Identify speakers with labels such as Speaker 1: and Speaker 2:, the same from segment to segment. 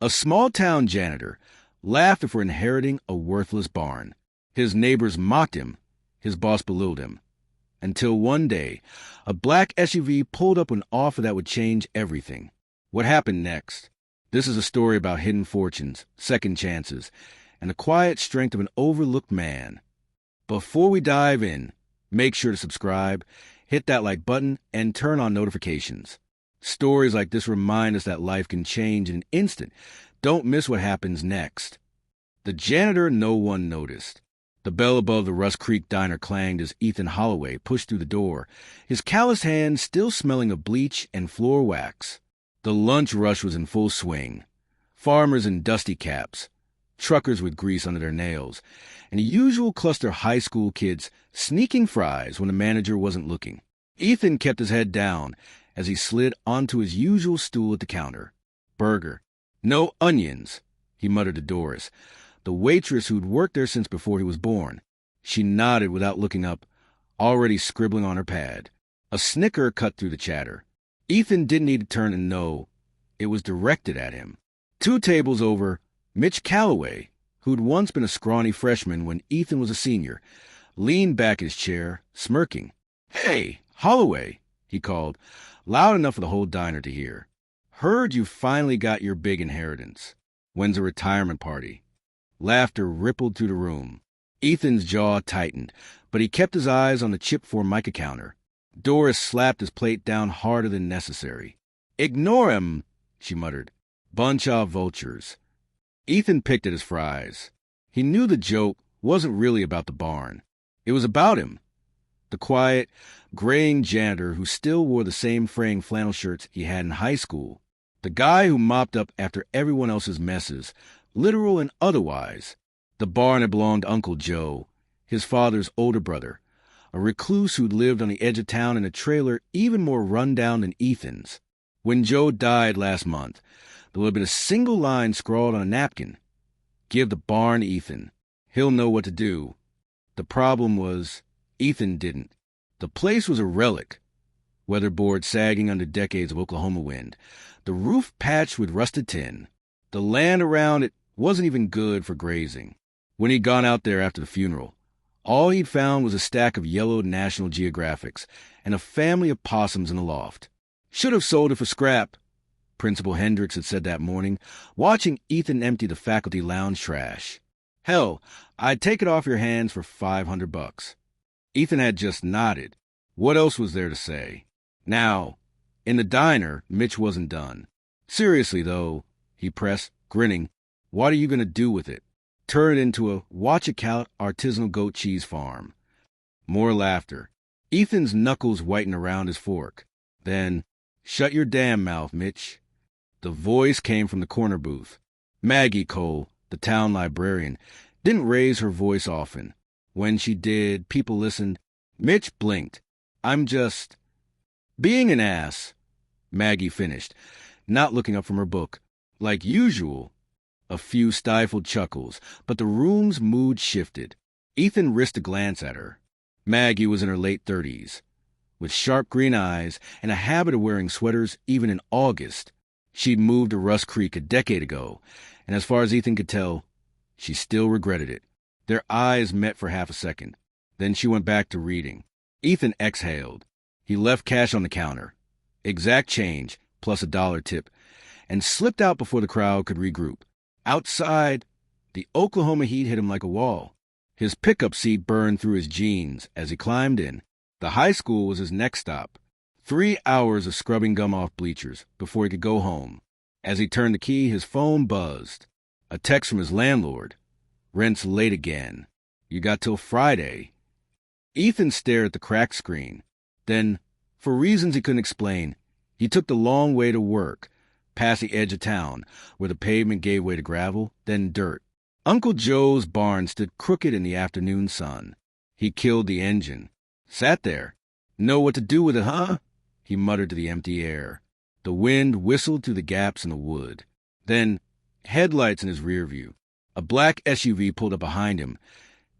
Speaker 1: A small-town janitor laughed for inheriting a worthless barn. His neighbors mocked him. His boss belittled him. Until one day, a black SUV pulled up an offer that would change everything. What happened next? This is a story about hidden fortunes, second chances, and the quiet strength of an overlooked man. Before we dive in, make sure to subscribe, hit that like button, and turn on notifications. Stories like this remind us that life can change in an instant. Don't miss what happens next. The janitor no one noticed. The bell above the Rust Creek diner clanged as Ethan Holloway pushed through the door, his calloused hands still smelling of bleach and floor wax. The lunch rush was in full swing. Farmers in dusty caps, truckers with grease under their nails, and the usual cluster of high school kids sneaking fries when the manager wasn't looking. Ethan kept his head down as he slid onto his usual stool at the counter. Burger. No onions, he muttered to Doris, the waitress who'd worked there since before he was born. She nodded without looking up, already scribbling on her pad. A snicker cut through the chatter. Ethan didn't need to turn and know. It was directed at him. 2 tables over, Mitch Calloway, who'd once been a scrawny freshman when Ethan was a senior, leaned back in his chair, smirking. "Hey, Holloway," he called, loud enough for the whole diner to hear. "Heard you finally got your big inheritance. When's the retirement party?" Laughter rippled through the room. Ethan's jaw tightened, but he kept his eyes on the chip Formica counter. Doris slapped his plate down harder than necessary. "Ignore him," she muttered. "Bunch of vultures." Ethan picked at his fries. He knew the joke wasn't really about the barn. It was about him. The quiet, graying janitor who still wore the same fraying flannel shirts he had in high school. The guy who mopped up after everyone else's messes, literal and otherwise. The barn had belonged to Uncle Joe, his father's older brother, a recluse who'd lived on the edge of town in a trailer even more run-down than Ethan's. When Joe died last month, there would have been a single line scrawled on a napkin. "Give the barn to Ethan. He'll know what to do." The problem was, Ethan didn't. The place was a relic. Weatherboard sagging under decades of Oklahoma wind. The roof patched with rusted tin. The land around it wasn't even good for grazing. When he'd gone out there after the funeral, all he'd found was a stack of yellowed National Geographics and a family of possums in the loft. "Should have sold it for scrap," Principal Hendricks had said that morning, watching Ethan empty the faculty lounge trash. "Hell, I'd take it off your hands for $500. Ethan had just nodded. What else was there to say? Now, in the diner, Mitch wasn't done. "Seriously, though," he pressed, grinning, "what are you going to do with it? Turn it into a watch-a-count artisanal goat cheese farm?" More laughter. Ethan's knuckles whitened around his fork. Then, "Shut your damn mouth, Mitch." The voice came from the corner booth. Maggie Cole, the town librarian, didn't raise her voice often. When she did, people listened. Mitch blinked. "I'm just being an ass," Maggie finished, not looking up from her book. Like usual. A few stifled chuckles, but the room's mood shifted. Ethan risked a glance at her. Maggie was in her late 30s, with sharp green eyes and a habit of wearing sweaters even in August. She'd moved to Rust Creek a decade ago, and as far as Ethan could tell, she still regretted it. Their eyes met for half a second. Then she went back to reading. Ethan exhaled. He left cash on the counter, exact change plus a $1 tip, and slipped out before the crowd could regroup. Outside, the Oklahoma heat hit him like a wall. His pickup seat burned through his jeans as he climbed in. The high school was his next stop. 3 hours of scrubbing gum off bleachers before he could go home. As he turned the key, his phone buzzed. A text from his landlord. "Rent's late again. You got till Friday." Ethan stared at the cracked screen. Then, for reasons he couldn't explain, he took the long way to work, past the edge of town, where the pavement gave way to gravel, then dirt. Uncle Joe's barn stood crooked in the afternoon sun. He killed the engine. Sat there. "Know what to do with it, huh?" he muttered to the empty air. The wind whistled through the gaps in the wood. Then, headlights in his rear view. A black SUV pulled up behind him,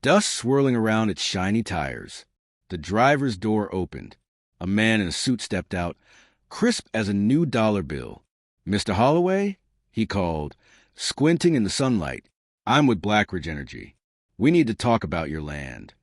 Speaker 1: dust swirling around its shiny tires. The driver's door opened. A man in a suit stepped out, crisp as a new dollar bill. "Mr. Holloway?" he called, squinting in the sunlight. "I'm with Blackridge Energy. We need to talk about your land."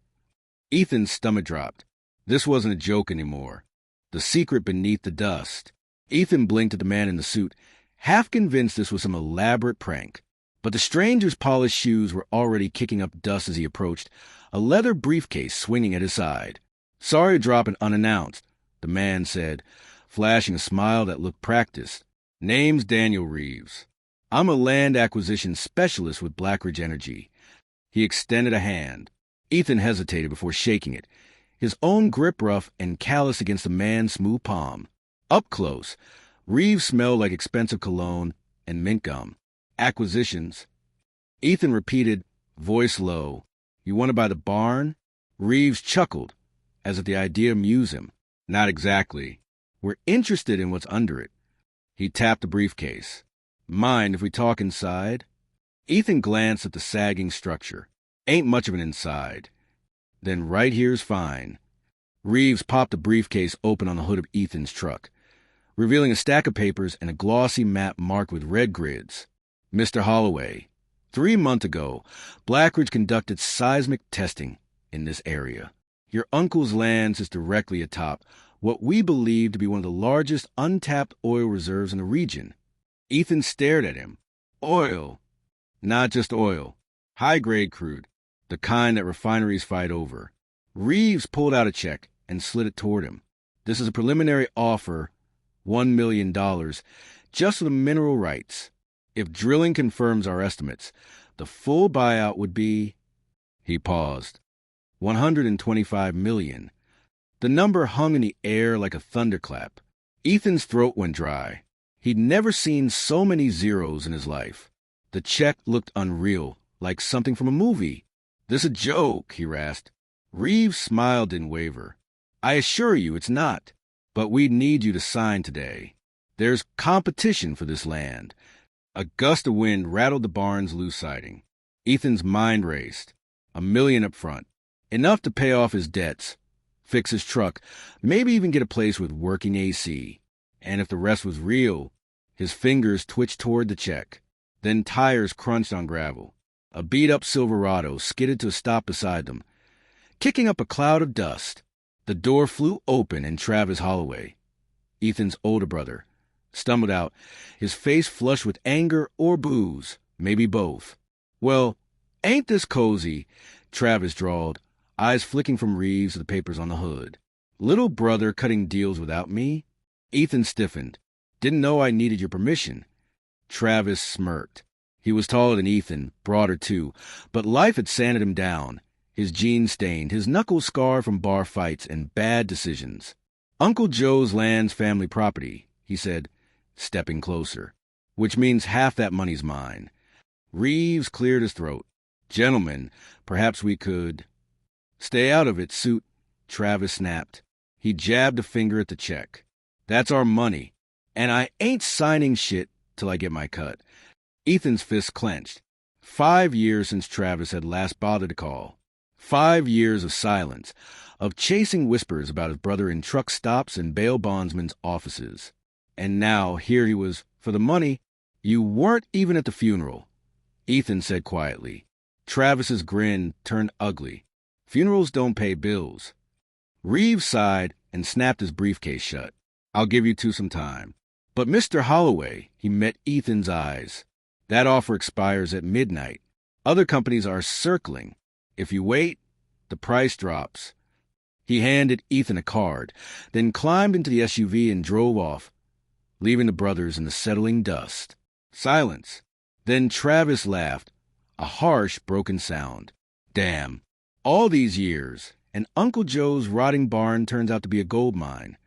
Speaker 1: Ethan's stomach dropped. This wasn't a joke anymore. The secret beneath the dust. Ethan blinked at the man in the suit, half convinced this was some elaborate prank. But the stranger's polished shoes were already kicking up dust as he approached, a leather briefcase swinging at his side. "Sorry to drop it unannounced," the man said, flashing a smile that looked practiced. "Name's Daniel Reeves. I'm a land acquisition specialist with Blackridge Energy." He extended a hand. Ethan hesitated before shaking it, his own grip rough and callous against the man's smooth palm. Up close, Reeves smelled like expensive cologne and mint gum. "Acquisitions." Ethan repeated, voice low. "You want to buy the barn?" Reeves chuckled, as if the idea amused him. "Not exactly. We're interested in what's under it." He tapped the briefcase. "Mind if we talk inside?" Ethan glanced at the sagging structure. "Ain't much of an inside." "Then right here's fine." Reeves popped the briefcase open on the hood of Ethan's truck, revealing a stack of papers and a glossy map marked with red grids. "Mr. Holloway, 3 months ago, Blackridge conducted seismic testing in this area. Your uncle's land is directly atop what we believe to be one of the largest untapped oil reserves in the region." Ethan stared at him. "Oil?" "Not just oil. High-grade crude, the kind that refineries fight over." Reeves pulled out a check and slid it toward him. "This is a preliminary offer, $1 million, just for the mineral rights. If drilling confirms our estimates, the full buyout would be—" He paused. $125 million. The number hung in the air like a thunderclap. Ethan's throat went dry. He'd never seen so many zeros in his life. The check looked unreal, like something from a movie. "This a joke," he rasped. Reeves smiled and wavered. "I assure you it's not. But we need you to sign today. There's competition for this land." A gust of wind rattled the barn's loose siding. Ethan's mind raced. $1 million up front. Enough to pay off his debts, fix his truck, maybe even get a place with working AC. And if the rest was real, his fingers twitched toward the check. Then tires crunched on gravel. A beat-up Silverado skidded to a stop beside them, kicking up a cloud of dust. The door flew open and Travis Holloway, Ethan's older brother, stumbled out, his face flushed with anger or booze, maybe both. "Well, ain't this cozy?" Travis drawled, eyes flicking from Reeves to the papers on the hood. "Little brother cutting deals without me?" Ethan stiffened. "Didn't know I needed your permission." Travis smirked. He was taller than Ethan, broader too, but life had sanded him down, his jeans stained, his knuckles scarred from bar fights and bad decisions. "Uncle Joe's land's family property," he said, stepping closer, "which means half that money's mine." Reeves cleared his throat. "Gentlemen, perhaps we could—" "Stay out of it, suit," Travis snapped. He jabbed a finger at the check. "That's our money, and I ain't signing shit till I get my cut." Ethan's fist clenched. 5 years since Travis had last bothered to call. 5 years of silence, of chasing whispers about his brother in truck stops and bail bondsmen's offices. And now here he was, for the money. "You weren't even at the funeral," Ethan said quietly. Travis's grin turned ugly. "Funerals don't pay bills." Reeves sighed and snapped his briefcase shut. "I'll give you two some time." "But Mr. Holloway," he met Ethan's eyes. "That offer expires at midnight. Other companies are circling. If you wait, the price drops." He handed Ethan a card, then climbed into the SUV and drove off, leaving the brothers in the settling dust. Silence. Then Travis laughed, a harsh, broken sound. "Damn. All these years, and Uncle Joe's rotting barn turns out to be a gold mine."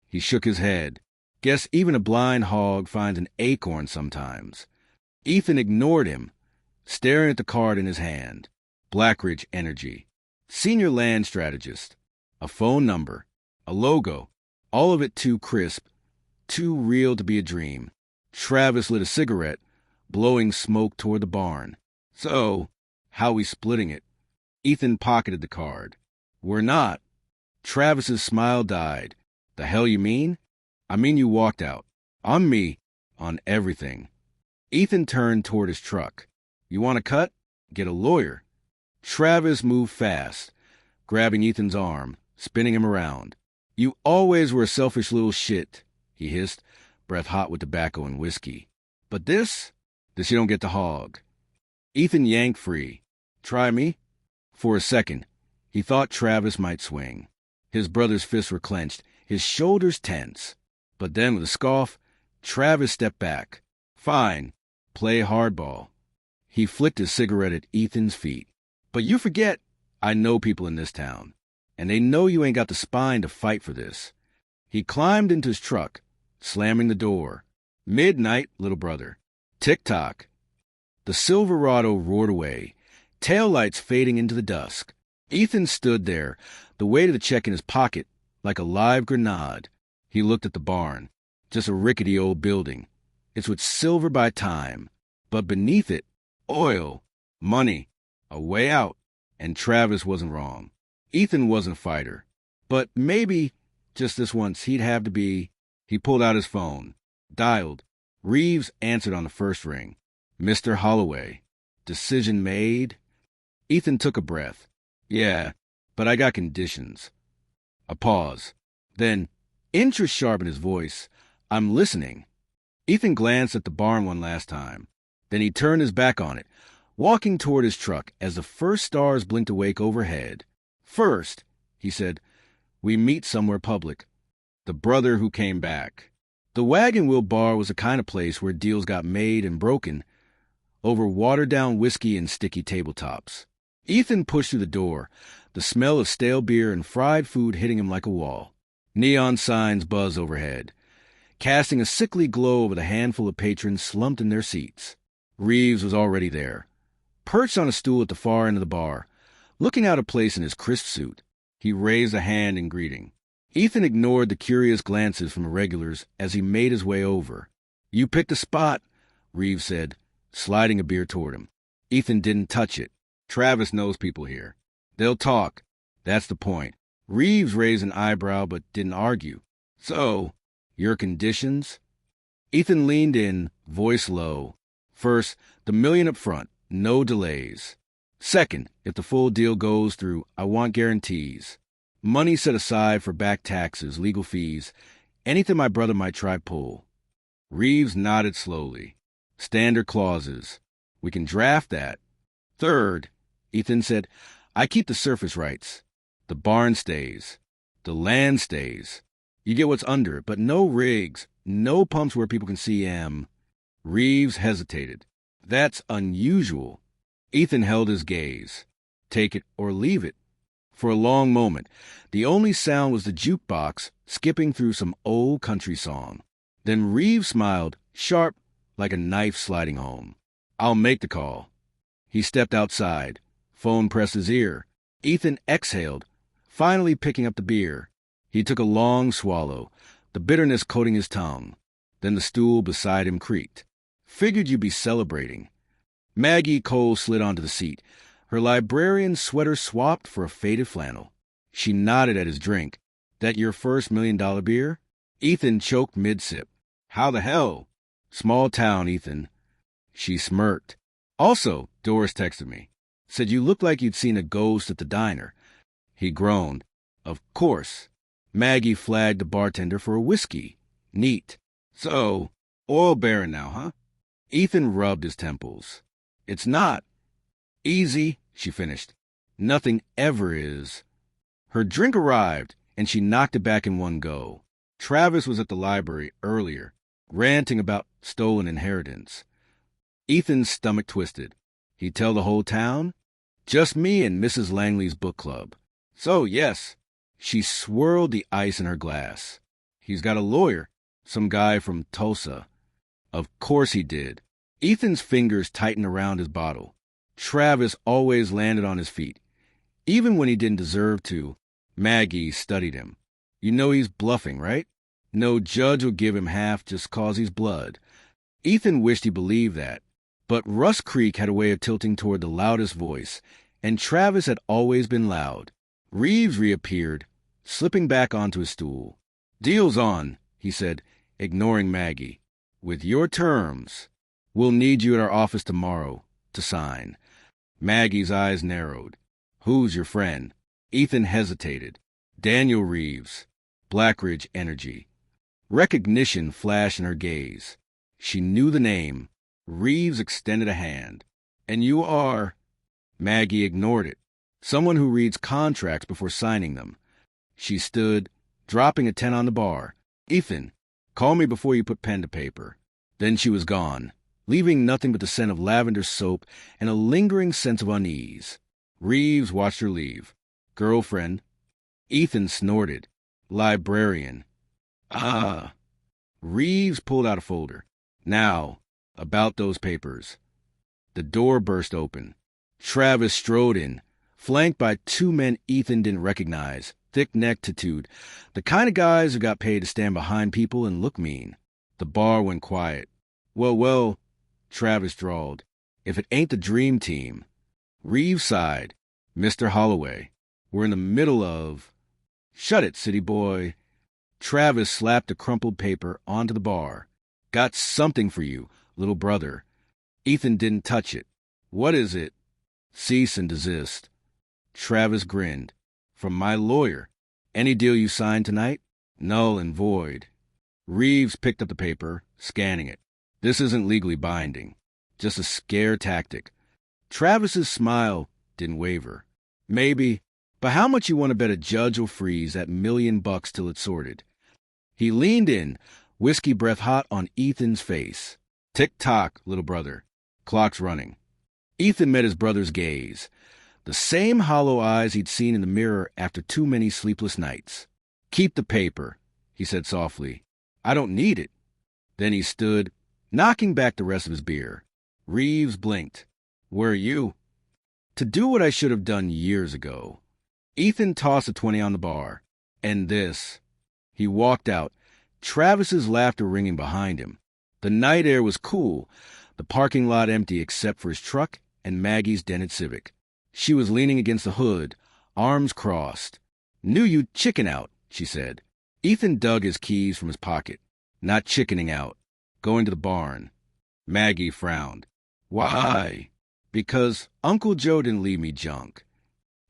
Speaker 1: He shook his head. "Guess even a blind hog finds an acorn sometimes." Ethan ignored him, staring at the card in his hand. Blackridge Energy. Senior land strategist. A phone number. A logo. All of it too crisp, too real to be a dream. Travis lit a cigarette, blowing smoke toward the barn. "So, how we splitting it?" Ethan pocketed the card. "We're not." Travis's smile died. "The hell you mean?" "I mean you walked out. On me. On everything." Ethan turned toward his truck. You want a cut? Get a lawyer. Travis moved fast, grabbing Ethan's arm, spinning him around. You always were a selfish little shit, he hissed, breath hot with tobacco and whiskey. But this you don't get to hog. Ethan yanked free. Try me? For a second, he thought Travis might swing. His brother's fists were clenched, his shoulders tense. But then, with a scoff, Travis stepped back. Fine, play hardball. He flicked his cigarette at Ethan's feet. But you forget, I know people in this town, and they know you ain't got the spine to fight for this. He climbed into his truck, slamming the door. Midnight, little brother. Tick-tock. The Silverado roared away, taillights fading into the dusk. Ethan stood there, the weight of the check in his pocket, like a live grenade. He looked at the barn, just a rickety old building. It's with silver by time, but beneath it, oil, money, a way out, and Travis wasn't wrong. Ethan wasn't a fighter, but maybe, just this once, he'd have to be. He pulled out his phone, dialed. Reeves answered on the first ring. Mr. Holloway. Decision made? Ethan took a breath. Yeah, but I got conditions. A pause. Then, interest sharp in his voice, I'm listening. Ethan glanced at the barn one last time. Then he turned his back on it, walking toward his truck as the first stars blinked awake overhead. First, he said, we meet somewhere public. The brother who came back. The Wagon Wheel Bar was the kind of place where deals got made and broken over watered-down whiskey and sticky tabletops. Ethan pushed through the door, the smell of stale beer and fried food hitting him like a wall. Neon signs buzzed overhead, casting a sickly glow over the handful of patrons slumped in their seats. Reeves was already there, perched on a stool at the far end of the bar, looking out of place in his crisp suit. He raised a hand in greeting. Ethan ignored the curious glances from the regulars as he made his way over. You picked a spot, Reeves said, sliding a beer toward him. Ethan didn't touch it. Travis knows people here. They'll talk. That's the point. Reeves raised an eyebrow but didn't argue. So, your conditions? Ethan leaned in, voice low. First, the $1 million up front, no delays. Second, if the full deal goes through, I want guarantees. Money set aside for back taxes, legal fees, anything my brother might try pull. Reeves nodded slowly. Standard clauses. We can draft that. Third, Ethan said, I keep the surface rights. The barn stays. The land stays. You get what's under it, but no rigs, no pumps where people can see M. Reeves hesitated. That's unusual. Ethan held his gaze. Take it or leave it. For a long moment, the only sound was the jukebox skipping through some old country song. Then Reeves smiled, sharp, like a knife sliding home. I'll make the call. He stepped outside. Phone pressed his ear. Ethan exhaled, finally picking up the beer. He took a long swallow, the bitterness coating his tongue. Then the stool beside him creaked. Figured you'd be celebrating. Maggie Cole slid onto the seat, her librarian sweater swapped for a faded flannel. She nodded at his drink. That your first $1 million beer? Ethan choked mid-sip. How the hell? Small town, Ethan. She smirked. Also, Doris texted me. Said you looked like you'd seen a ghost at the diner. He groaned. Of course. Maggie flagged the bartender for a whiskey. Neat. So, oil baron now, huh? Ethan rubbed his temples. It's not. Easy, she finished. Nothing ever is. Her drink arrived, and she knocked it back in one go. Travis was at the library earlier, ranting about stolen inheritance. Ethan's stomach twisted. He'd tell the whole town? Just me and Mrs. Langley's book club. So, yes. She swirled the ice in her glass. He's got a lawyer, some guy from Tulsa. Of course he did. Ethan's fingers tightened around his bottle. Travis always landed on his feet. Even when he didn't deserve to, Maggie studied him. You know he's bluffing, right? No judge will give him half just 'cause he's blood. Ethan wished he believed that. But Russ Creek had a way of tilting toward the loudest voice, and Travis had always been loud. Reeves reappeared, slipping back onto his stool. Deal's on, he said, ignoring Maggie. With your terms. We'll need you at our office tomorrow to sign. Maggie's eyes narrowed. Who's your friend? Ethan hesitated. Daniel Reeves. Blackridge Energy. Recognition flashed in her gaze. She knew the name. Reeves extended a hand. And you are... Maggie ignored it. Someone who reads contracts before signing them. She stood, dropping a 10 on the bar. Ethan, call me before you put pen to paper. Then she was gone, leaving nothing but the scent of lavender soap and a lingering sense of unease. Reeves watched her leave. Girlfriend. Ethan snorted. Librarian. Ah. Reeves pulled out a folder. Now, about those papers. The door burst open. Travis strode in, flanked by 2 men Ethan didn't recognize, thick-necked tattooed, the kind of guys who got paid to stand behind people and look mean. The bar went quiet. Well, Travis drawled. If it ain't the dream team. Reeves sighed. Mr. Holloway, we're in the middle of... Shut it, city boy. Travis slapped a crumpled paper onto the bar. Got something for you, little brother. Ethan didn't touch it. What is it? Cease and desist. Travis grinned. From my lawyer. Any deal you signed tonight? Null and void. Reeves picked up the paper, scanning it. This isn't legally binding. Just a scare tactic. Travis's smile didn't waver. Maybe, but how much you want to bet a judge will freeze that $1,000,000 till it's sorted? He leaned in, whiskey breath hot on Ethan's face. Tick-tock, little brother. Clock's running. Ethan met his brother's gaze. The same hollow eyes he'd seen in the mirror after too many sleepless nights. Keep the paper, he said softly. I don't need it. Then he stood, knocking back the rest of his beer. Reeves blinked. Where are you? To do what I should have done years ago. Ethan tossed a 20 on the bar. And this. He walked out, Travis's laughter ringing behind him. The night air was cool, the parking lot empty except for his truck and Maggie's dented Civic. She was leaning against the hood, arms crossed. Knew you'd chicken out, she said. Ethan dug his keys from his pocket. Not chickening out. Going to the barn. Maggie frowned. Why? Because Uncle Joe didn't leave me junk.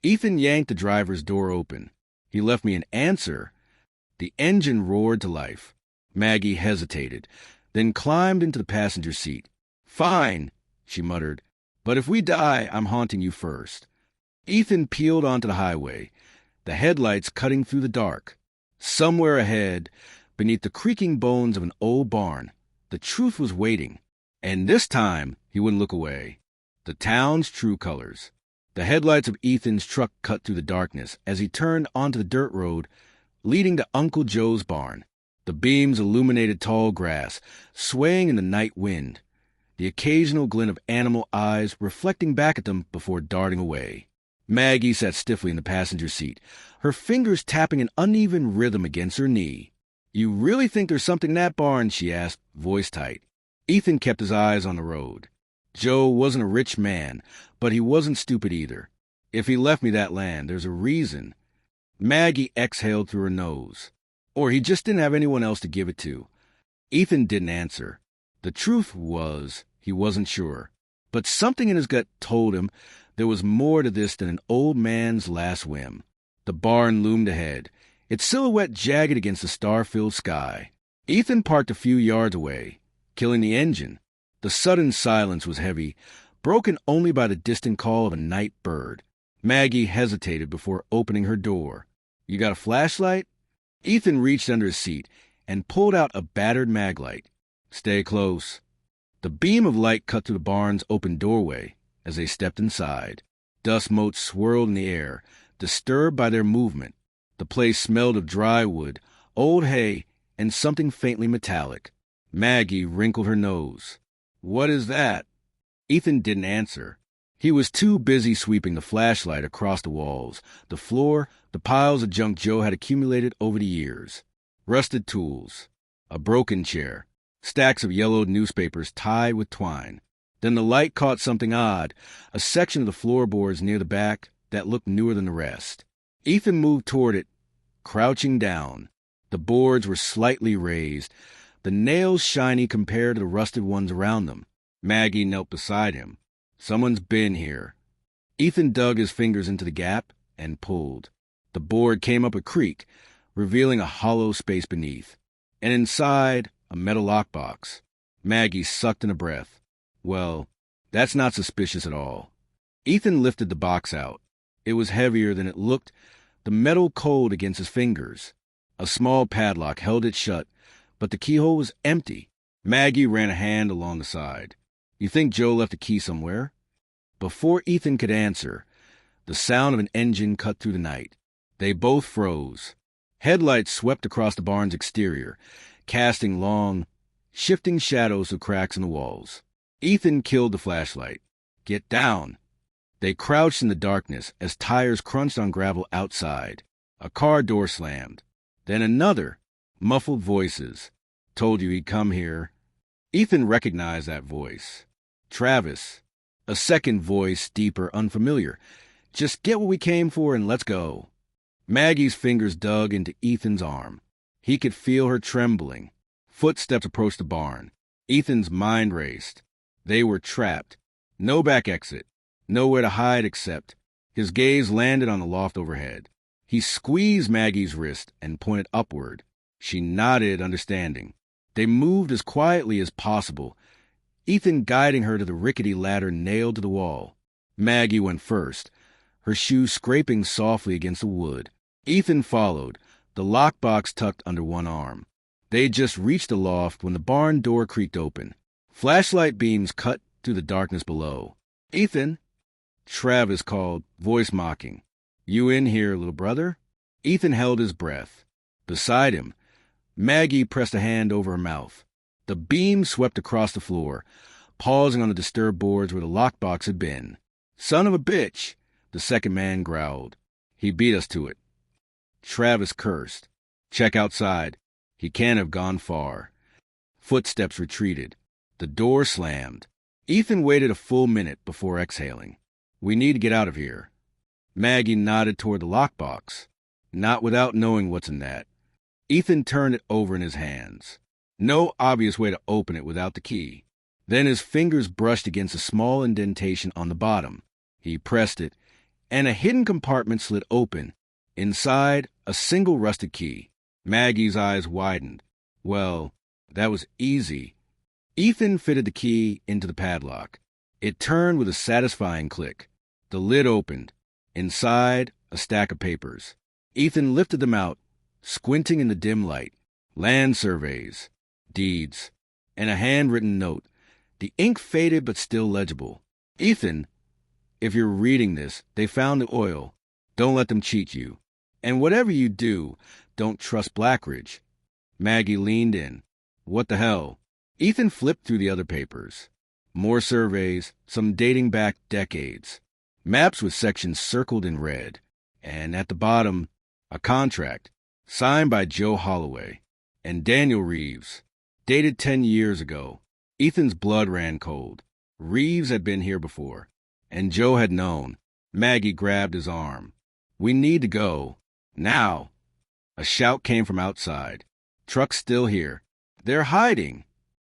Speaker 1: Ethan yanked the driver's door open. He left me an answer. The engine roared to life. Maggie hesitated, then climbed into the passenger seat. Fine, she muttered. But if we die, I'm haunting you first. Ethan peeled onto the highway, the headlights cutting through the dark. Somewhere ahead, beneath the creaking bones of an old barn, the truth was waiting. And this time, he wouldn't look away. The town's true colors. The headlights of Ethan's truck cut through the darkness as he turned onto the dirt road leading to Uncle Joe's barn. The beams illuminated tall grass, swaying in the night wind, the occasional glint of animal eyes reflecting back at them before darting away. Maggie sat stiffly in the passenger seat, her fingers tapping an uneven rhythm against her knee. You really think there's something in that barn? She asked, voice tight. Ethan kept his eyes on the road. Joe wasn't a rich man, but he wasn't stupid either. If he left me that land, there's a reason. Maggie exhaled through her nose. Or he just didn't have anyone else to give it to. Ethan didn't answer. The truth was, he wasn't sure. But something in his gut told him there was more to this than an old man's last whim. The barn loomed ahead, its silhouette jagged against the star-filled sky. Ethan parked a few yards away, killing the engine. The sudden silence was heavy, broken only by the distant call of a night bird. Maggie hesitated before opening her door. You got a flashlight? Ethan reached under his seat and pulled out a battered maglite. Stay close. The beam of light cut through the barn's open doorway as they stepped inside. Dust motes swirled in the air, disturbed by their movement. The place smelled of dry wood, old hay, and something faintly metallic. Maggie wrinkled her nose. What is that? Ethan didn't answer. He was too busy sweeping the flashlight across the walls, the floor, the piles of junk Joe had accumulated over the years. Rusted tools, a broken chair, stacks of yellowed newspapers tied with twine. Then the light caught something odd, a section of the floorboards near the back that looked newer than the rest. Ethan moved toward it, crouching down. The boards were slightly raised, the nails shiny compared to the rusted ones around them. Maggie knelt beside him. Someone's been here. Ethan dug his fingers into the gap and pulled. The board came up a creak, revealing a hollow space beneath. And inside, a metal lockbox. Maggie sucked in a breath. Well, that's not suspicious at all. Ethan lifted the box out. It was heavier than it looked, the metal cold against his fingers. A small padlock held it shut, but the keyhole was empty. Maggie ran a hand along the side. You think Joe left a key somewhere? Before Ethan could answer, the sound of an engine cut through the night. They both froze. Headlights swept across the barn's exterior, casting long, shifting shadows of cracks in the walls. Ethan killed the flashlight. Get down. They crouched in the darkness as tires crunched on gravel outside. A car door slammed. Then another. Muffled voices. Told you he'd come here. Ethan recognized that voice. Travis. A second voice, deeper, unfamiliar. Just get what we came for and let's go. Maggie's fingers dug into Ethan's arm. He could feel her trembling. Footsteps approached the barn. Ethan's mind raced. They were trapped. No back exit. Nowhere to hide except. His gaze landed on the loft overhead. He squeezed Maggie's wrist and pointed upward. She nodded, understanding. They moved as quietly as possible, Ethan guiding her to the rickety ladder nailed to the wall. Maggie went first, her shoes scraping softly against the wood. Ethan followed, the lockbox tucked under one arm. They had just reached the loft when the barn door creaked open. Flashlight beams cut through the darkness below. "Ethan," Travis called, voice mocking. "You in here, little brother?" Ethan held his breath. Beside him, Maggie pressed a hand over her mouth. The beam swept across the floor, pausing on the disturbed boards where the lockbox had been. "Son of a bitch," the second man growled. "He beat us to it." Travis cursed. "Check outside. He can't have gone far." Footsteps retreated. The door slammed. Ethan waited a full minute before exhaling. "We need to get out of here." Maggie nodded toward the lockbox. "Not without knowing what's in that." Ethan turned it over in his hands. No obvious way to open it without the key. Then his fingers brushed against a small indentation on the bottom. He pressed it, and a hidden compartment slid open. Inside, a single rusted key. Maggie's eyes widened. Well, that was easy. Ethan fitted the key into the padlock. It turned with a satisfying click. The lid opened. Inside, a stack of papers. Ethan lifted them out, squinting in the dim light. Land surveys, deeds, and a handwritten note. The ink faded but still legible. "Ethan, if you're reading this, they found the oil. Don't let them cheat you. And whatever you do, don't trust Blackridge." Maggie leaned in. "What the hell?" Ethan flipped through the other papers. More surveys, some dating back decades. Maps with sections circled in red. And at the bottom, a contract, signed by Joe Holloway and Daniel Reeves, dated 10 years ago. Ethan's blood ran cold. Reeves had been here before, and Joe had known. Maggie grabbed his arm. "We need to go. Now." A shout came from outside. "Truck's still here. They're hiding."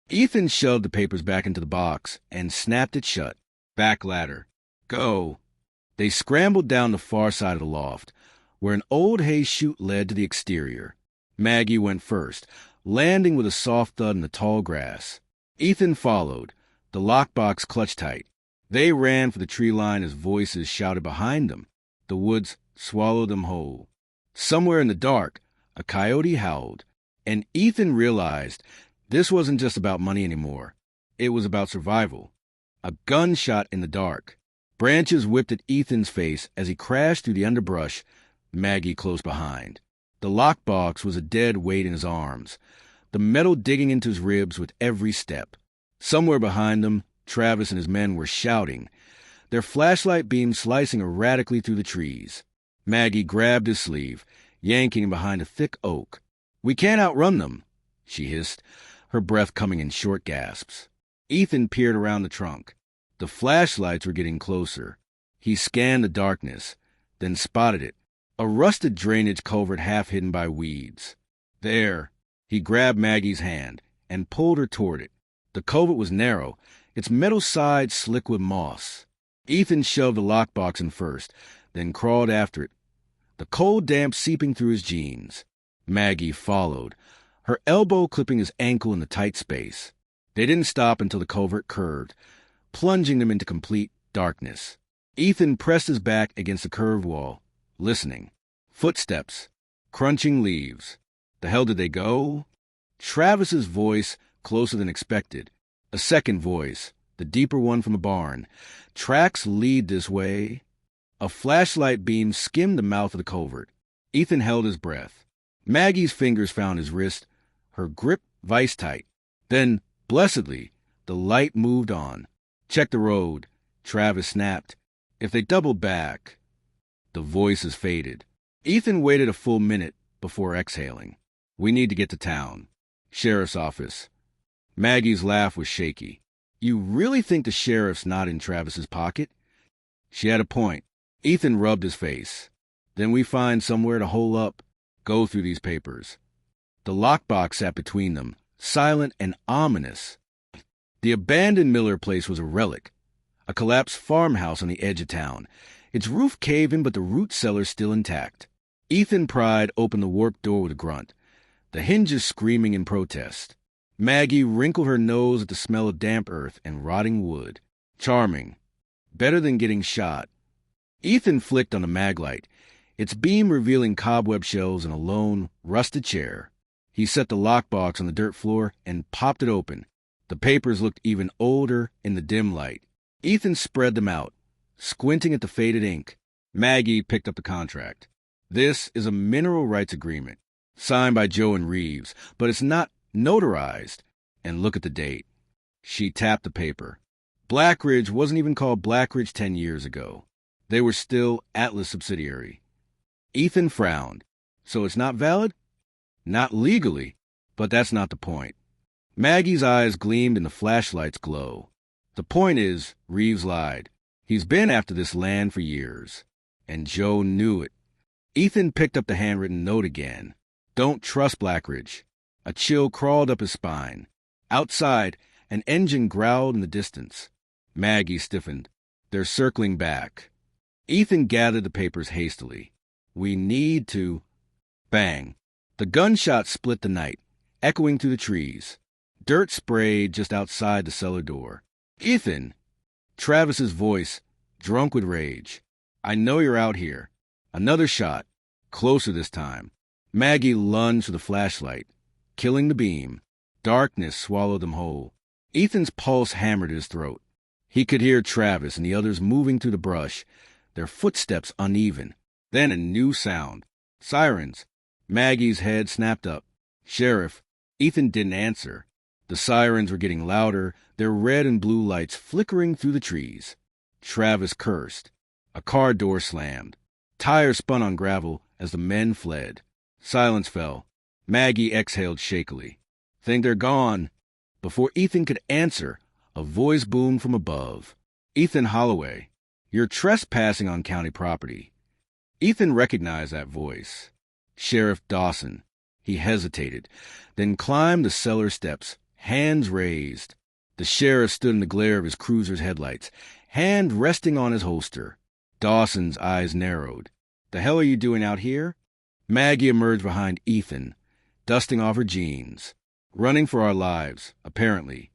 Speaker 1: Ethan shoved the papers back into the box and snapped it shut. Back ladder. "Go." They scrambled down the far side of the loft, where an old hay chute led to the exterior. Maggie went first, landing with a soft thud in the tall grass. Ethan followed, the lockbox clutched tight. They ran for the tree line as voices shouted behind them. The woods swallowed them whole. Somewhere in the dark, a coyote howled, and Ethan realized this wasn't just about money anymore. It was about survival. A gunshot in the dark. Branches whipped at Ethan's face as he crashed through the underbrush, Maggie close behind. The lockbox was a dead weight in his arms, the metal digging into his ribs with every step. Somewhere behind them, Travis and his men were shouting, their flashlight beams slicing erratically through the trees. Maggie grabbed his sleeve, yanking him behind a thick oak. "We can't outrun them," she hissed, her breath coming in short gasps. Ethan peered around the trunk. The flashlights were getting closer. He scanned the darkness, then spotted it, a rusted drainage culvert half hidden by weeds. There. He grabbed Maggie's hand and pulled her toward it. The culvert was narrow, its metal side slick with moss. Ethan shoved the lockbox in first, then crawled after it, the cold damp seeping through his jeans. Maggie followed, her elbow clipping his ankle in the tight space. They didn't stop until the culvert curved, plunging them into complete darkness. Ethan pressed his back against the curved wall, listening. Footsteps, crunching leaves. The hell did they go? Travis's voice, closer than expected. A second voice, the deeper one from the barn. Tracks lead this way. A flashlight beam skimmed the mouth of the culvert. Ethan held his breath. Maggie's fingers found his wrist, her grip vice-tight. Then, blessedly, the light moved on. Check the road, Travis snapped. If they doubled back... The voices faded. Ethan waited a full minute before exhaling. We need to get to town. Sheriff's office. Maggie's laugh was shaky. You really think the sheriff's not in Travis's pocket? She had a point. Ethan rubbed his face. Then we find somewhere to hole up, go through these papers. The lockbox sat between them, silent and ominous. The abandoned Miller place was a relic, a collapsed farmhouse on the edge of town. Its roof caved-in, but the root cellar still intact. Ethan pried open the warped door with a grunt, the hinges screaming in protest. Maggie wrinkled her nose at the smell of damp earth and rotting wood. Charming. Better than getting shot. Ethan flicked on the maglite, its beam revealing cobweb shelves and a lone, rusted chair. He set the lockbox on the dirt floor and popped it open. The papers looked even older in the dim light. Ethan spread them out, squinting at the faded ink. Maggie picked up the contract. This is a mineral rights agreement, signed by Joe and Reeves, but it's not notarized. And look at the date. She tapped the paper. Blackridge wasn't even called Blackridge 10 years ago. They were still Atlas subsidiary. Ethan frowned. So it's not valid? Not legally, but that's not the point. Maggie's eyes gleamed in the flashlight's glow. The point is, Reeves lied. He's been after this land for years. And Joe knew it. Ethan picked up the handwritten note again. Don't trust Blackridge. A chill crawled up his spine. Outside, an engine growled in the distance. Maggie stiffened. They're circling back. Ethan gathered the papers hastily. We need to... Bang. The gunshot split the night, echoing through the trees. Dirt sprayed just outside the cellar door. Ethan! Travis's voice, drunk with rage. I know you're out here. Another shot. Closer this time. Maggie lunged for the flashlight, killing the beam. Darkness swallowed them whole. Ethan's pulse hammered his throat. He could hear Travis and the others moving through the brush, their footsteps uneven. Then a new sound. Sirens. Maggie's head snapped up. Sheriff. Ethan didn't answer. The sirens were getting louder, their red and blue lights flickering through the trees. Travis cursed. A car door slammed. Tires spun on gravel as the men fled. Silence fell. Maggie exhaled shakily. Think they're gone. Before Ethan could answer, a voice boomed from above. Ethan Holloway, you're trespassing on county property. Ethan recognized that voice. Sheriff Dawson. He hesitated, then climbed the cellar steps, hands raised. The sheriff stood in the glare of his cruiser's headlights, hand resting on his holster. Dawson's eyes narrowed. The hell are you doing out here? Maggie emerged behind Ethan, dusting off her jeans. Running for our lives, apparently.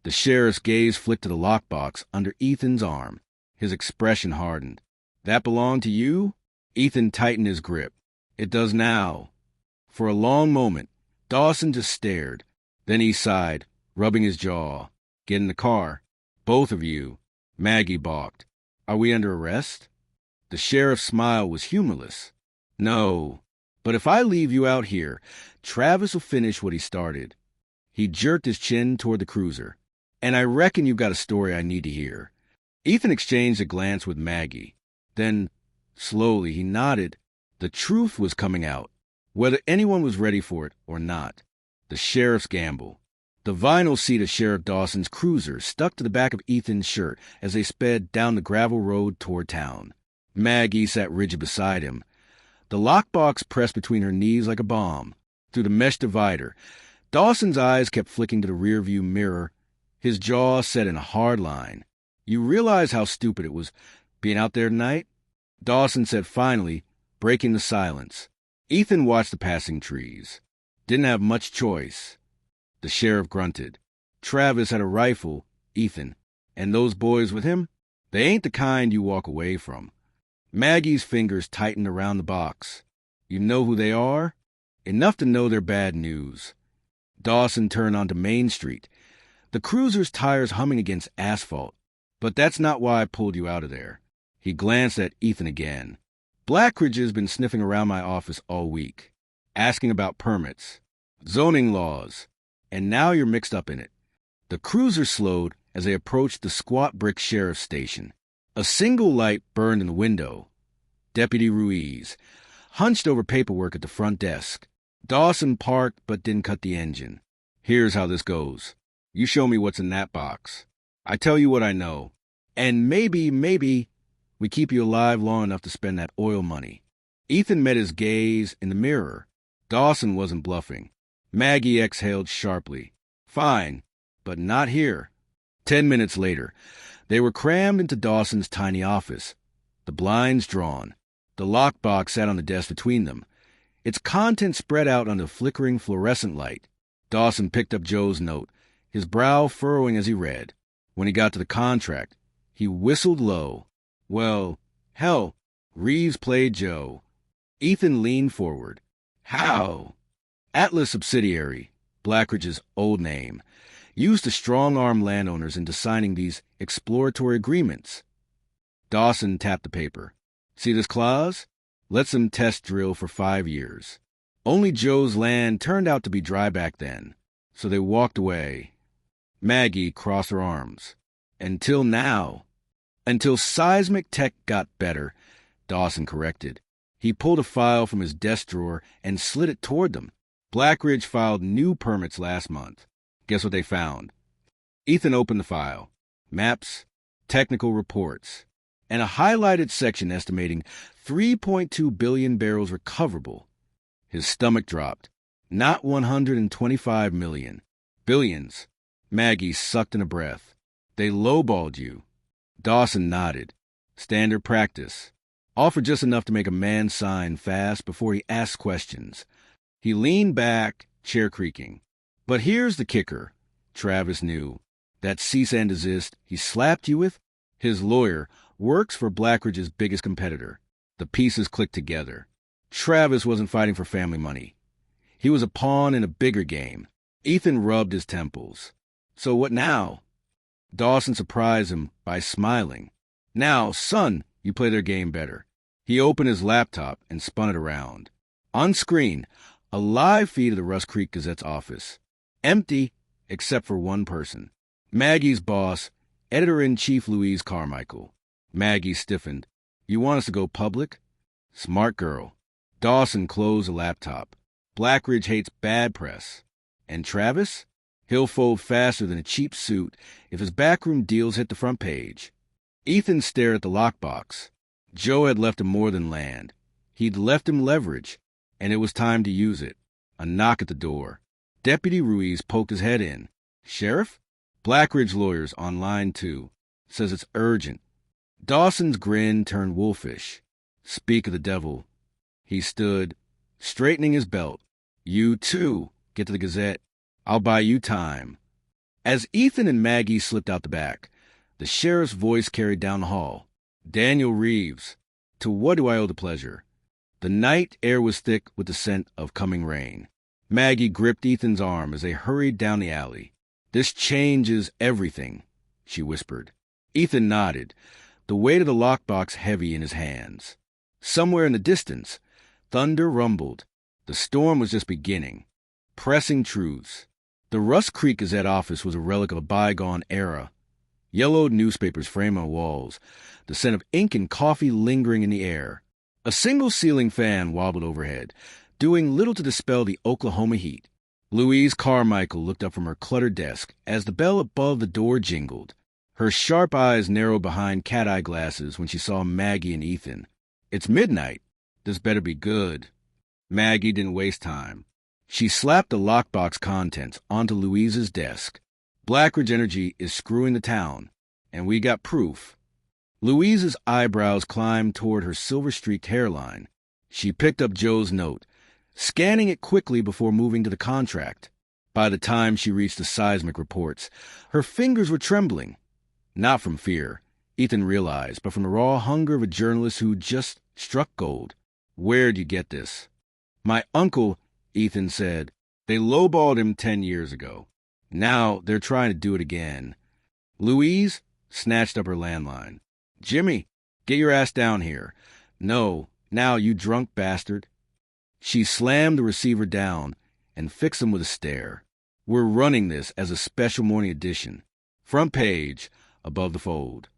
Speaker 1: The sheriff's gaze flicked to the lockbox under Ethan's arm. His expression hardened. That belonged to you? Ethan tightened his grip. It does now. For a long moment, Dawson just stared. Then he sighed, rubbing his jaw. Get in the car. Both of you. Maggie balked. Are we under arrest? The sheriff's smile was humorless. No. But if I leave you out here, Travis will finish what he started. He jerked his chin toward the cruiser. And I reckon you've got a story I need to hear. Ethan exchanged a glance with Maggie. Then, slowly, he nodded. The truth was coming out, whether anyone was ready for it or not. The sheriff's gamble. The vinyl seat of Sheriff Dawson's cruiser stuck to the back of Ethan's shirt as they sped down the gravel road toward town. Maggie sat rigid beside him. The lockbox pressed between her knees like a bomb. Through the mesh divider, Dawson's eyes kept flicking to the rearview mirror. His jaw set in a hard line. "You realize how stupid it was being out there tonight?" Dawson said finally, breaking the silence. Ethan watched the passing trees. "Didn't have much choice." The sheriff grunted. "Travis had a rifle, Ethan. And those boys with him? They ain't the kind you walk away from." Maggie's fingers tightened around the box. "You know who they are?" "Enough to know they're bad news." Dawson turned onto Main Street, the cruiser's tires humming against asphalt. "But that's not why I pulled you out of there." He glanced at Ethan again. "Blackridge's been sniffing around my office all week, asking about permits, zoning laws, and now you're mixed up in it." The cruiser slowed as they approached the squat brick sheriff's station. A single light burned in the window. Deputy Ruiz, hunched over paperwork at the front desk. Dawson parked but didn't cut the engine. "Here's how this goes. You show me what's in that box. I tell you what I know. And maybe, we keep you alive long enough to spend that oil money." Ethan met his gaze in the mirror. Dawson wasn't bluffing. Maggie exhaled sharply. "Fine, but not here." 10 minutes later, they were crammed into Dawson's tiny office, the blinds drawn. The lockbox sat on the desk between them, its contents spread out under the flickering fluorescent light. Dawson picked up Joe's note, his brow furrowing as he read. When he got to the contract, he whistled low. "Well, hell, Reeves played Joe." Ethan leaned forward. "How?" "Atlas Subsidiary, Blackridge's old name, used to strong-arm landowners into signing these exploratory agreements." Dawson tapped the paper. "See this clause? Lets them test drill for 5 years. Only Joe's land turned out to be dry back then, so they walked away." Maggie crossed her arms. "Until now." "Until seismic tech got better," Dawson corrected. He pulled a file from his desk drawer and slid it toward them. "Blackridge filed new permits last month. Guess what they found?" Ethan opened the file. Maps, technical reports, and a highlighted section estimating 3.2 billion barrels recoverable. His stomach dropped. "Not 125 million. Billions." Maggie sucked in a breath. "They lowballed you." Dawson nodded. "Standard practice. Offered just enough to make a man sign fast before he asked questions." He leaned back, chair creaking. "But here's the kicker," Travis knew. "That cease and desist he slapped you with? His lawyer works for Blackridge's biggest competitor." The pieces clicked together. Travis wasn't fighting for family money. He was a pawn in a bigger game. Ethan rubbed his temples. "So what now?" Dawson surprised him by smiling. "Now, son, you play their game better." He opened his laptop and spun it around. On screen, a live feed of the Rust Creek Gazette's office. Empty, except for one person. Maggie's boss, Editor-in-Chief Louise Carmichael. Maggie stiffened. "You want us to go public?" "Smart girl." Dawson closed the laptop. "Blackridge hates bad press. And Travis? He'll fold faster than a cheap suit if his backroom deals hit the front page." Ethan stared at the lockbox. Joe had left him more than land. He'd left him leverage, and it was time to use it. A knock at the door. Deputy Ruiz poked his head in. "Sheriff?" "Blackridge lawyers on line 2. Says it's urgent." Dawson's grin turned wolfish. "Speak of the devil." He stood, straightening his belt. "You, too, get to the Gazette. I'll buy you time." As Ethan and Maggie slipped out the back, the sheriff's voice carried down the hall. "Daniel Reeves. To what do I owe the pleasure?" The night air was thick with the scent of coming rain. Maggie gripped Ethan's arm as they hurried down the alley. "This changes everything," she whispered. Ethan nodded, the weight of the lockbox heavy in his hands. Somewhere in the distance, thunder rumbled. The storm was just beginning. Pressing truths. The Rust Creek Gazette office was a relic of a bygone era. Yellowed newspapers framed on walls, the scent of ink and coffee lingering in the air. A single ceiling fan wobbled overhead, doing little to dispel the Oklahoma heat. Louise Carmichael looked up from her cluttered desk as the bell above the door jingled. Her sharp eyes narrowed behind cat-eye glasses when she saw Maggie and Ethan. "It's midnight. This better be good." Maggie didn't waste time. She slapped the lockbox contents onto Louise's desk. Blackridge Energy is screwing the town, and we got proof. Louise's eyebrows climbed toward her silver-streaked hairline. She picked up Joe's note, scanning it quickly before moving to the contract. By the time she reached the seismic reports, her fingers were trembling. Not from fear, Ethan realized, but from the raw hunger of a journalist who just struck gold. Where'd you get this? My uncle, Ethan said. They lowballed him 10 years ago. Now they're trying to do it again. Louise snatched up her landline. Jimmy, get your ass down here. No, now, you drunk bastard. She slammed the receiver down and fixed him with a stare. We're running this as a special morning edition. Front page, above the fold.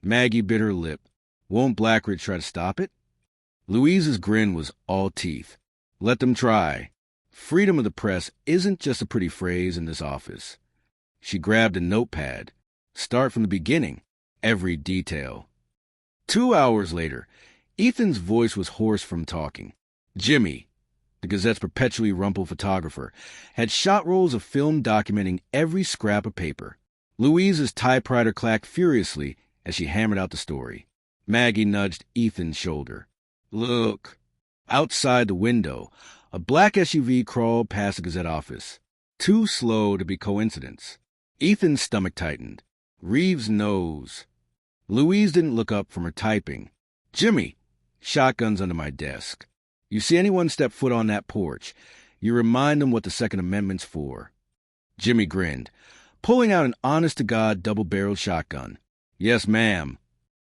Speaker 1: Maggie bit her lip. Won't Blackridge try to stop it? Louise's grin was all teeth. Let them try. Freedom of the press isn't just a pretty phrase in this office. She grabbed a notepad. Start from the beginning. Every detail. 2 hours later, Ethan's voice was hoarse from talking. Jimmy, the Gazette's perpetually rumpled photographer, had shot rolls of film documenting every scrap of paper. Louise's typewriter clacked furiously as she hammered out the story. Maggie nudged Ethan's shoulder. Look. Outside the window, a black SUV crawled past the Gazette office. Too slow to be coincidence. Ethan's stomach tightened. Reeves knows. Louise didn't look up from her typing. Jimmy, shotgun's under my desk. You see anyone step foot on that porch, you remind them what the Second Amendment's for. Jimmy grinned, pulling out an honest-to-God double-barreled shotgun. Yes, ma'am.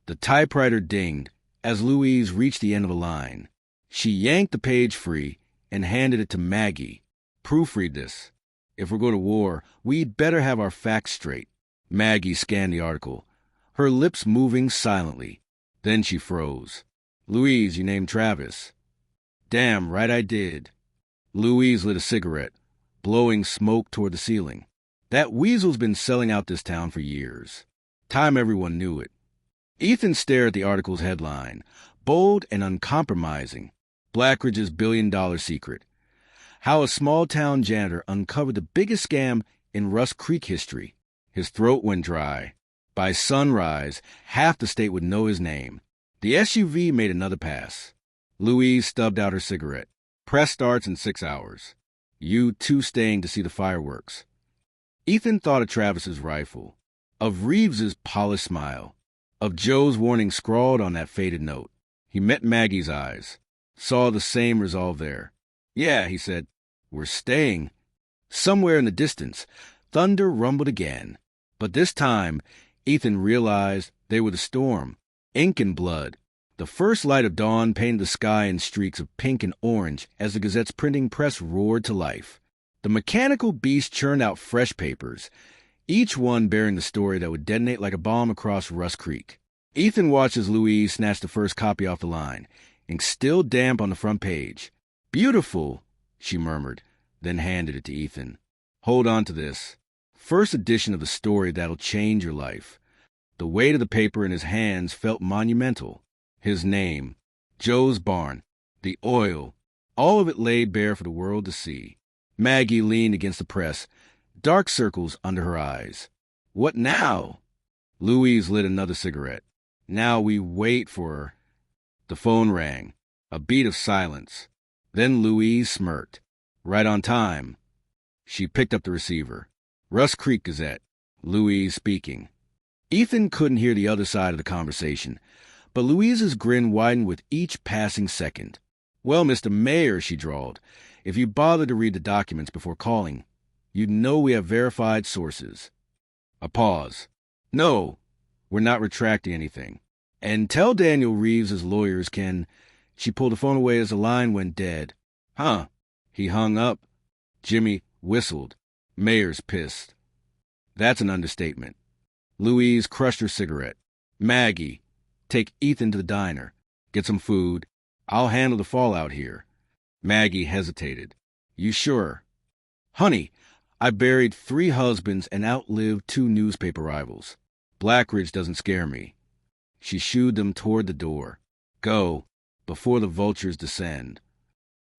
Speaker 1: The typewriter dinged as Louise reached the end of the line. She yanked the page free and handed it to Maggie. Proofread this. If we're going to war, we'd better have our facts straight. Maggie scanned the article, her lips moving silently. Then she froze. Louise, you named Travis. Damn right I did. Louise lit a cigarette, blowing smoke toward the ceiling. That weasel's been selling out this town for years. Time everyone knew it. Ethan stared at the article's headline, bold and uncompromising. Blackridge's billion-dollar secret. How a small-town janitor uncovered the biggest scam in Rust Creek history. His throat went dry. By sunrise, half the state would know his name. The SUV made another pass. Louise stubbed out her cigarette. Press starts in 6 hours. You two staying to see the fireworks. Ethan thought of Travis's rifle, of Reeves's polished smile, of Joe's warning scrawled on that faded note. He met Maggie's eyes, saw the same resolve there. Yeah, he said, we're staying. Somewhere in the distance, thunder rumbled again. But this time, Ethan realized they were the storm, ink and blood. The first light of dawn painted the sky in streaks of pink and orange as the Gazette's printing press roared to life. The mechanical beast churned out fresh papers, each one bearing the story that would detonate like a bomb across Rust Creek. Ethan watched as Louise snatched the first copy off the line, ink still damp on the front page. Beautiful, she murmured, then handed it to Ethan. Hold on to this. First edition of the story that'll change your life. The weight of the paper in his hands felt monumental. His name, Joe's barn, the oil, all of it laid bare for the world to see. Maggie leaned against the press, dark circles under her eyes. What now? Louise lit another cigarette. Now we wait for her. The phone rang, a beat of silence. Then Louise smirked. Right on time. She picked up the receiver. Rust Creek Gazette. Louise speaking. Ethan couldn't hear the other side of the conversation, but Louise's grin widened with each passing second. Well, Mr. Mayor, she drawled, if you bothered to read the documents before calling, you'd know we have verified sources. A pause. No, we're not retracting anything. And tell Daniel Reeves's lawyers can... She pulled the phone away as the line went dead. Huh. He hung up. Jimmy whistled. Mayor's pissed. That's an understatement. Louise crushed her cigarette. Maggie, take Ethan to the diner. Get some food. I'll handle the fallout here. Maggie hesitated. You sure? Honey, I buried 3 husbands and outlived 2 newspaper rivals. Blackridge doesn't scare me. She shooed them toward the door. Go, before the vultures descend.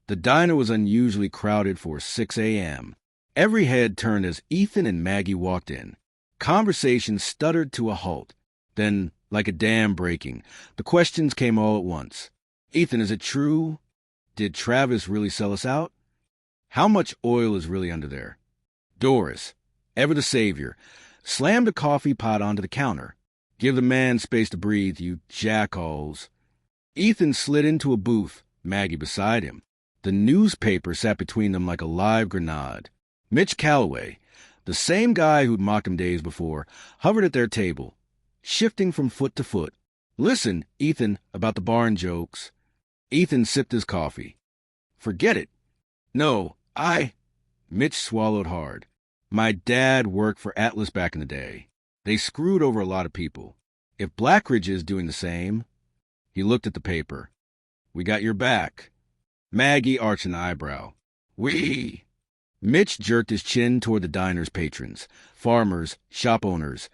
Speaker 1: The diner was unusually crowded for 6 a.m. Every head turned as Ethan and Maggie walked in. Conversation stuttered to a halt. Then, like a dam breaking, the questions came all at once. Ethan, is it true? Did Travis really sell us out? How much oil is really under there? Doris, ever the savior, slammed a coffee pot onto the counter. Give the man space to breathe, you jackholes. Ethan slid into a booth, Maggie beside him. The newspaper sat between them like a live grenade. Mitch Calloway, the same guy who'd mocked him days before, hovered at their table, shifting from foot to foot. Listen, Ethan, about the barn jokes. Ethan sipped his coffee. Forget it. No, Mitch swallowed hard. My dad worked for Atlas back in the day. They screwed over a lot of people. If Blackridge is doing the same... He looked at the paper. We got your back. Maggie arched an eyebrow. We. Mitch jerked his chin toward the diner's patrons, farmers, shop owners,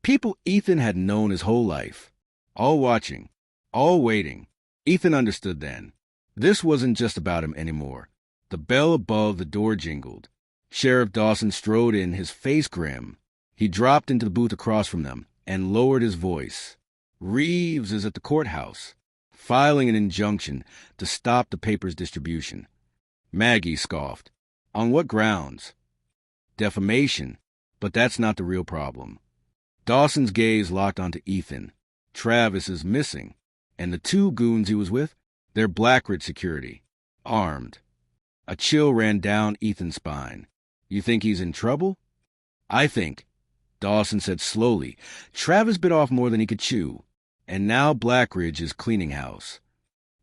Speaker 1: people Ethan had known his whole life. All watching, all waiting. Ethan understood then. This wasn't just about him anymore. The bell above the door jingled. Sheriff Dawson strode in, his face grim. He dropped into the booth across from them and lowered his voice. Reeves is at the courthouse, filing an injunction to stop the paper's distribution. Maggie scoffed. On what grounds? Defamation, but that's not the real problem. Dawson's gaze locked onto Ethan. Travis is missing, and the two goons he was with, they're Blackridge security, armed. A chill ran down Ethan's spine. You think he's in trouble? I think, Dawson said slowly, Travis bit off more than he could chew, and now Blackridge is cleaning house.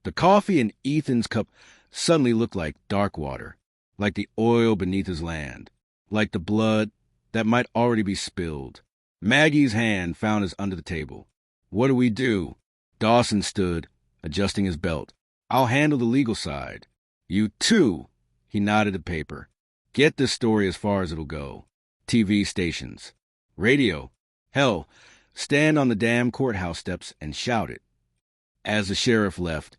Speaker 1: The coffee in Ethan's cup suddenly looked like dark water, like the oil beneath his land, like the blood that might already be spilled. Maggie's hand found his under the table. What do we do? Dawson stood, adjusting his belt. I'll handle the legal side. You too, he nodded at paper. Get this story as far as it'll go. TV stations. Radio. Hell, stand on the damn courthouse steps and shout it. As the sheriff left,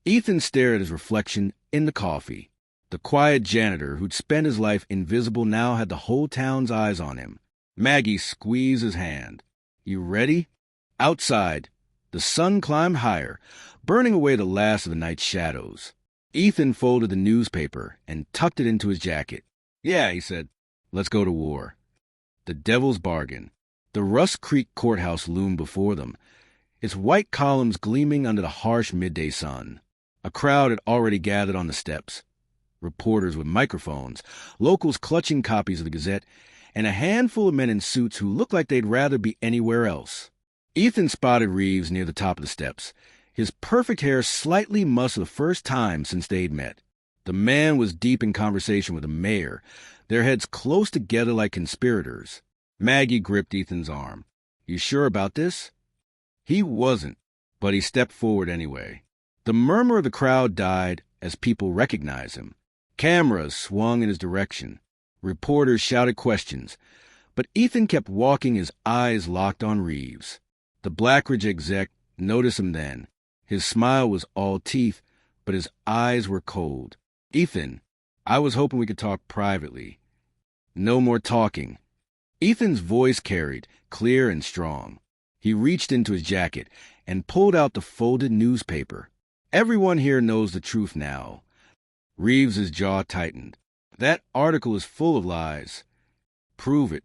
Speaker 1: Ethan stared at his reflection in the coffee. The quiet janitor who'd spent his life invisible now had the whole town's eyes on him. Maggie squeezed his hand. You ready? Outside, the sun climbed higher, burning away the last of the night's shadows. Ethan folded the newspaper and tucked it into his jacket. Yeah, he said, let's go to war. The devil's bargain. The Rusk Creek courthouse loomed before them, its white columns gleaming under the harsh midday sun. A crowd had already gathered on the steps. Reporters with microphones, locals clutching copies of the Gazette, and a handful of men in suits who looked like they'd rather be anywhere else. Ethan spotted Reeves near the top of the steps, his perfect hair slightly mussed for the first time since they'd met. The man was deep in conversation with the mayor, their heads close together like conspirators. Maggie gripped Ethan's arm. You sure about this? He wasn't, but he stepped forward anyway. The murmur of the crowd died as people recognized him. Cameras swung in his direction. Reporters shouted questions, but Ethan kept walking, his eyes locked on Reeves. The Blackridge exec noticed him then. His smile was all teeth, but his eyes were cold. Ethan, I was hoping we could talk privately. No more talking. Ethan's voice carried, clear and strong. He reached into his jacket and pulled out the folded newspaper. Everyone here knows the truth now. Reeves's jaw tightened. That article is full of lies. Prove it.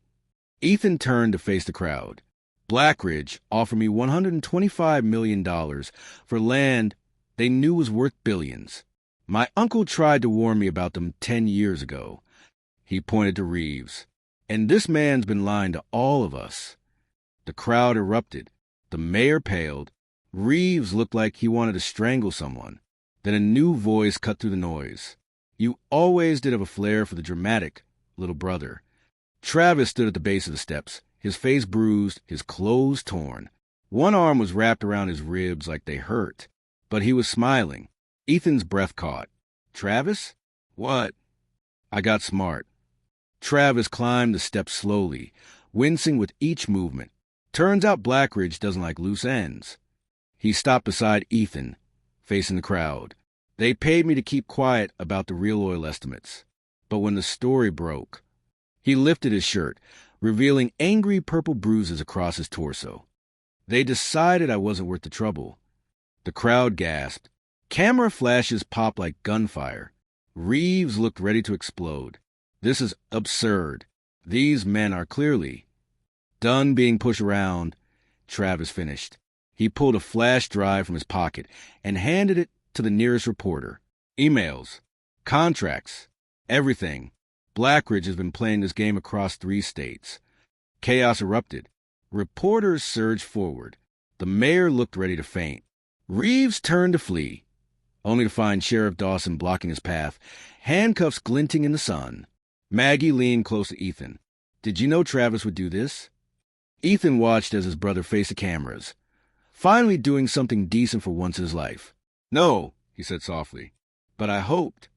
Speaker 1: Ethan turned to face the crowd. Blackridge offered me $125 million for land they knew was worth billions. My uncle tried to warn me about them 10 years ago. He pointed to Reeves. And this man's been lying to all of us. The crowd erupted. The mayor paled. Reeves looked like he wanted to strangle someone. Then a new voice cut through the noise. You always did have a flair for the dramatic, little brother. Travis stood at the base of the steps, his face bruised, his clothes torn. One arm was wrapped around his ribs like they hurt, but he was smiling. Ethan's breath caught. Travis? What? I got smart. Travis climbed the steps slowly, wincing with each movement. Turns out Blackridge doesn't like loose ends. He stopped beside Ethan, facing the crowd. They paid me to keep quiet about the real oil estimates. But when the story broke, he lifted his shirt, revealing angry purple bruises across his torso. They decided I wasn't worth the trouble. The crowd gasped. Camera flashes popped like gunfire. Reeves looked ready to explode. This is absurd. These men are clearly... Done being pushed around, Travis finished. He pulled a flash drive from his pocket and handed it to the nearest reporter. Emails, contracts, everything. Blackridge has been playing this game across 3 states. Chaos erupted. Reporters surged forward. The mayor looked ready to faint. Reeves turned to flee, only to find Sheriff Dawson blocking his path, handcuffs glinting in the sun. Maggie leaned close to Ethan. Did you know Travis would do this? Ethan watched as his brother faced the cameras, finally doing something decent for once in his life. No, he said softly, but I hoped.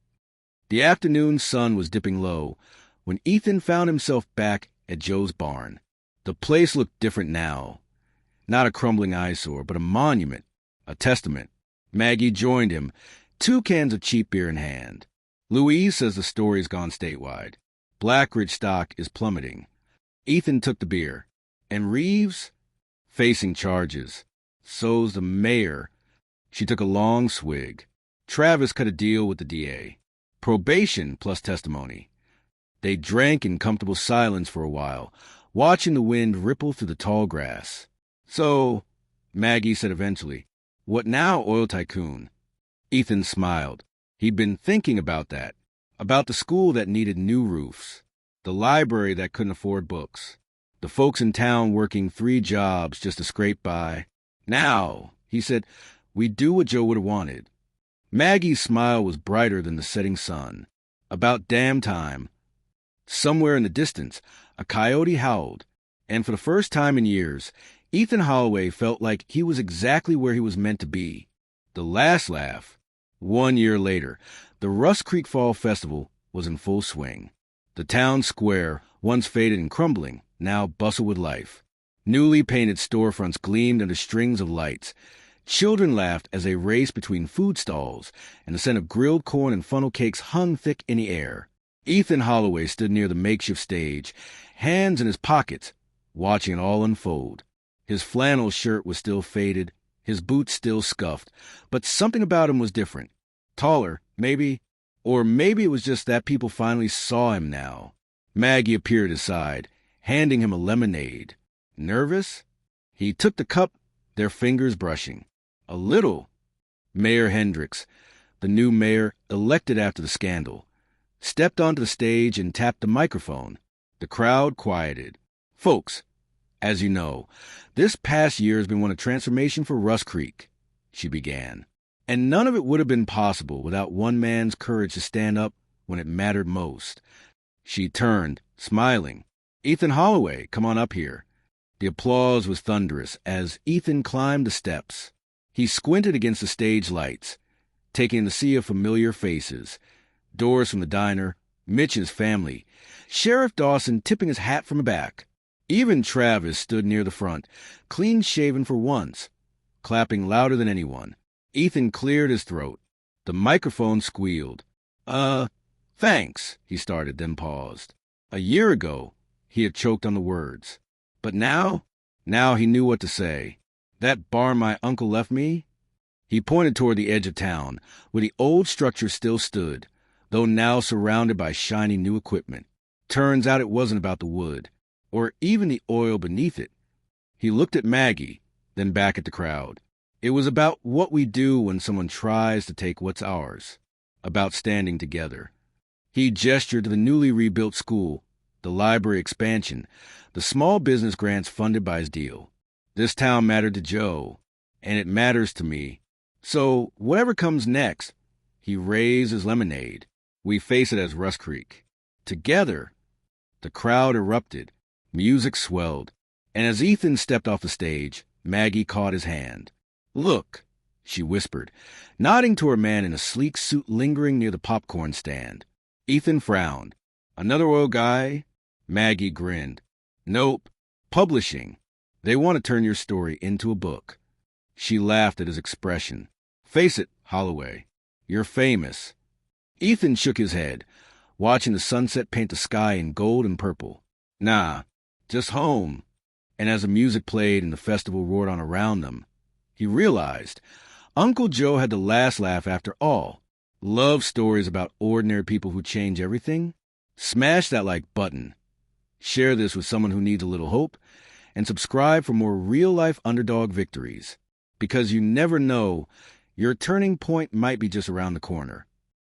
Speaker 1: The afternoon sun was dipping low when Ethan found himself back at Joe's barn. The place looked different now. Not a crumbling eyesore, but a monument, a testament. Maggie joined him, 2 cans of cheap beer in hand. Louise says the story's gone statewide. Blackridge stock is plummeting. Ethan took the beer. And Reeves? Facing charges. So's the mayor. She took a long swig. Travis cut a deal with the DA. Probation plus testimony. They drank in comfortable silence for a while, watching the wind ripple through the tall grass. So, Maggie said eventually, what now, oil tycoon? Ethan smiled. He'd been thinking about that. About the school that needed new roofs. The library that couldn't afford books. The folks in town working 3 jobs just to scrape by. Now, he said, we do what Joe would have wanted. Maggie's smile was brighter than the setting sun. About damn time. Somewhere in the distance, a coyote howled, and for the first time in years, Ethan Holloway felt like he was exactly where he was meant to be. The last laugh. 1 year later, the Rust Creek Fall Festival was in full swing. The town square, once faded and crumbling, now bustled with life. Newly painted storefronts gleamed under strings of lights. Children laughed as they raced between food stalls, and the scent of grilled corn and funnel cakes hung thick in the air. Ethan Holloway stood near the makeshift stage, hands in his pockets, watching it all unfold. His flannel shirt was still faded, his boots still scuffed, but something about him was different. Taller, maybe, or maybe it was just that people finally saw him now. Maggie appeared at his side, handing him a lemonade. Nervous? He took the cup, their fingers brushing. A little. Mayor Hendricks, the new mayor elected after the scandal, stepped onto the stage and tapped the microphone. The crowd quieted. Folks, as you know, this past year has been one of transformation for Rust Creek, she began. And none of it would have been possible without one man's courage to stand up when it mattered most. She turned, smiling. Ethan Holloway, come on up here. The applause was thunderous as Ethan climbed the steps. He squinted against the stage lights, taking the sea of familiar faces. Doors from the diner, Mitch and his family, Sheriff Dawson tipping his hat from the back. Even Travis stood near the front, clean-shaven for once, clapping louder than anyone. Ethan cleared his throat. The microphone squealed. Thanks, he started, then paused. A year ago, he had choked on the words. But now he knew what to say. That barn my uncle left me? He pointed toward the edge of town, where the old structure still stood, though now surrounded by shiny new equipment. Turns out it wasn't about the wood, or even the oil beneath it. He looked at Maggie, then back at the crowd. It was about what we do when someone tries to take what's ours, about standing together. He gestured to the newly rebuilt school, the library expansion, the small business grants funded by his deal. This town mattered to Joe, and it matters to me. So whatever comes next, he raised his lemonade. We face it as Rust Creek. Together. The crowd erupted. Music swelled. And as Ethan stepped off the stage, Maggie caught his hand. Look, she whispered, nodding to her man in a sleek suit lingering near the popcorn stand. Ethan frowned. Another oil guy? Maggie grinned. Nope. Publishing. They want to turn your story into a book. She laughed at his expression. Face it, Holloway. You're famous. Ethan shook his head. watching the sunset paint the sky in gold and purple. Nah, just home. And as the music played and the festival roared on around them, he realized Uncle Joe had the last laugh after all. Love stories about ordinary people who change everything? Smash that like button. Share this with someone who needs a little hope, and subscribe for more real-life underdog victories. Because you never know, your turning point might be just around the corner.